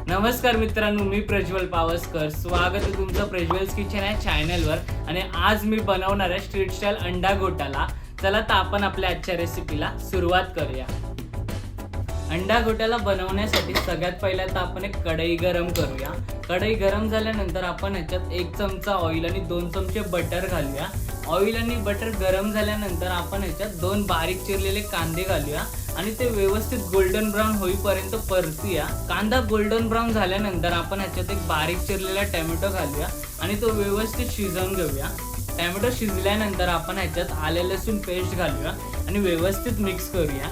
नमस्कार मित्रांनो, मी प्रज्वल पावसकर. स्वागत आहे तुमचं प्रज्वल्स किचन या चॅनलवर. आणि आज मी बनवणार आहे स्ट्रीट स्टाईल अंडा घोटाला. चला तर आपण आपल्या आजच्या रेसिपीला सुरुवात करूया. अंडा घोटाला बनवण्यासाठी सगळ्यात पहिला तर आपण एक कढई गरम करूया. कढई गरम झाल्यानंतर आपण ह्याच्यात 1 चमचा ऑइल आणि 2 चमचे बटर घालूया. ऑइल आणि बटर गरम झाल्यानंतर आपण ह्याच्यात 2 बारीक चिरलेले कांदे घालूया आणि ते व्यवस्थित गोल्डन ब्राऊन होईपर्यंत परतूया. कांदा गोल्डन ब्राऊन झाल्यानंतर आपण ह्याच्यात एक बारीक चिरलेला टोमॅटो घालूया आणि तो व्यवस्थित शिजवून घेऊया. टोमॅटो शिजल्यानंतर आपण ह्याच्यात आले लसूण पेस्ट घालूया आणि व्यवस्थित मिक्स करूया.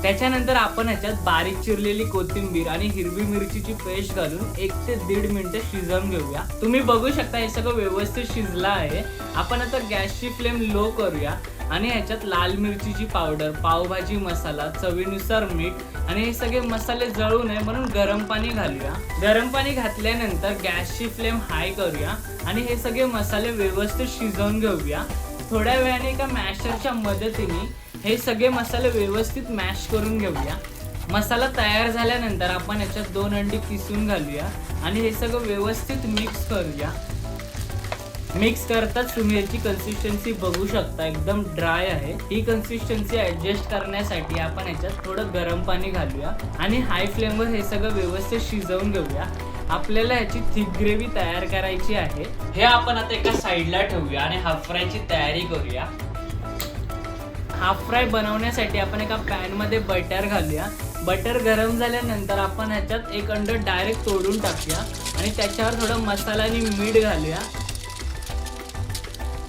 त्याच्यानंतर आपण ह्याच्यात बारीक चिरलेली कोथिंबीर आणि हिरवी मिरचीची पेस्ट घालून 1 ते 1.5 मिनिटं शिजवून घेऊया. तुम्ही बघू शकता हे सगळं व्यवस्थित शिजलं आहे. आपण आता गॅसची फ्लेम लो करूया आणि ह्याच्यात लाल मिरचीची पावडर, पावभाजी मसाला, चवीनुसार मीठ आणि हे सगळे मसाले जळू नये म्हणून गरम पाणी घालूया. गरम पाणी घातल्यानंतर गॅसची फ्लेम हाय करूया आणि हे सगळे मसाले व्यवस्थित शिजवून घेऊया. थोड्या वेळाने एका मॅशरच्या मदतीने हे सगळे मसाले व्यवस्थित मॅश करून घेऊया. मसाला तयार झाल्यानंतर आपण ह्याच्यात 2 अंडी किसून घालूया आणि हे सगळं व्यवस्थित मिक्स करूया. मिक्स करताच तुम्ही याची कन्सिस्टन्सी बघू शकता, एकदम ड्राय आहे. ही कन्सिस्टन्सी ॲडजस्ट करण्यासाठी आपण ह्याच्यात थोडं गरम पाणी घालूया आणि हाय फ्लेमवर हे सगळं व्यवस्थित शिजवून घेऊया. आपल्याला ह्याची थिक ग्रेव्ही तयार करायची आहे. हे आपण आता एका साईडला ठेवूया आणि हाफ फ्रायची तयारी करूया. हाफ फ्राय बनवण्यासाठी आपण एका पॅन मध्ये बटर घालूया. बटर गरम झाल्यानंतर आपण ह्याच्यात एक अंड डायरेक्ट तोडून टाकूया आणि त्याच्यावर थोडं मसाला आणि मीठ घालूया.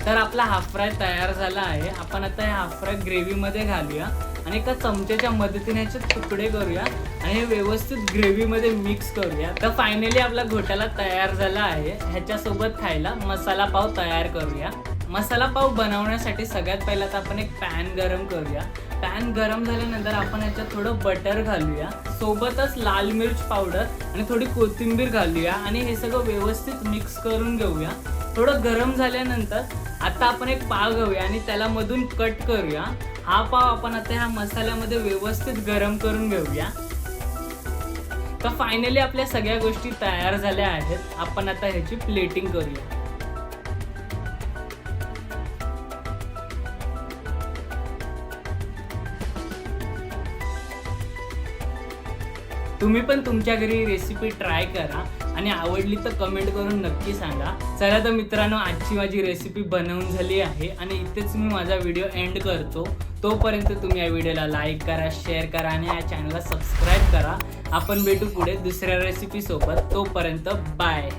तर आपला हाफ फ्राय तयार झाला आहे. आपण आता हे हाफ फ्राय ग्रेव्हीमध्ये घालूया आणि एका चमच्याच्या मदतीने ह्याचे तुकडे करूया आणि हे व्यवस्थित ग्रेव्हीमध्ये मिक्स करूया. तर फायनली आपला घोटाला तयार झाला आहे. ह्याच्यासोबत खायला मसाला पाव तयार करूया. मसाला पाव बनवण्यासाठी सगळ्यात पहिला तर आपण एक पॅन गरम करूया. पॅन गरम झाल्यानंतर आपण ह्याच्यात थोडं बटर घालूया, सोबतच लाल मिर्च पावडर आणि थोडी कोथिंबीर घालूया आणि हे सगळं व्यवस्थित मिक्स करून घेऊया. थोडं गरम झाल्यानंतर आता आपण एक पाव घेऊया आणि त्याला मधून कट करूया. हा पाव आपण आता ह्या मसाल्यामध्ये व्यवस्थित गरम करून घेऊया. तर फायनली आपल्या सगळ्या गोष्टी तयार झाल्या आहेत. आपण आता ह्याची प्लेटिंग करूया. तुम्ही पण तुमच्या घरी रेसिपी ट्राय करा आणि आवडली तर कमेंट करून नक्की सांगा. चला तर मित्रांनो, आजची माझी रेसिपी बनवून झाली आहे आणि इथेच मी माझा व्हिडिओ एंड करतो. तोपर्यंत तुम्ही या व्हिडिओला लाईक करा, शेअर करा आणि या चॅनलला सबस्क्राईब करा. आपण भेटू पुढे दुसऱ्या रेसिपी सोबत. तोपर्यंत बाय.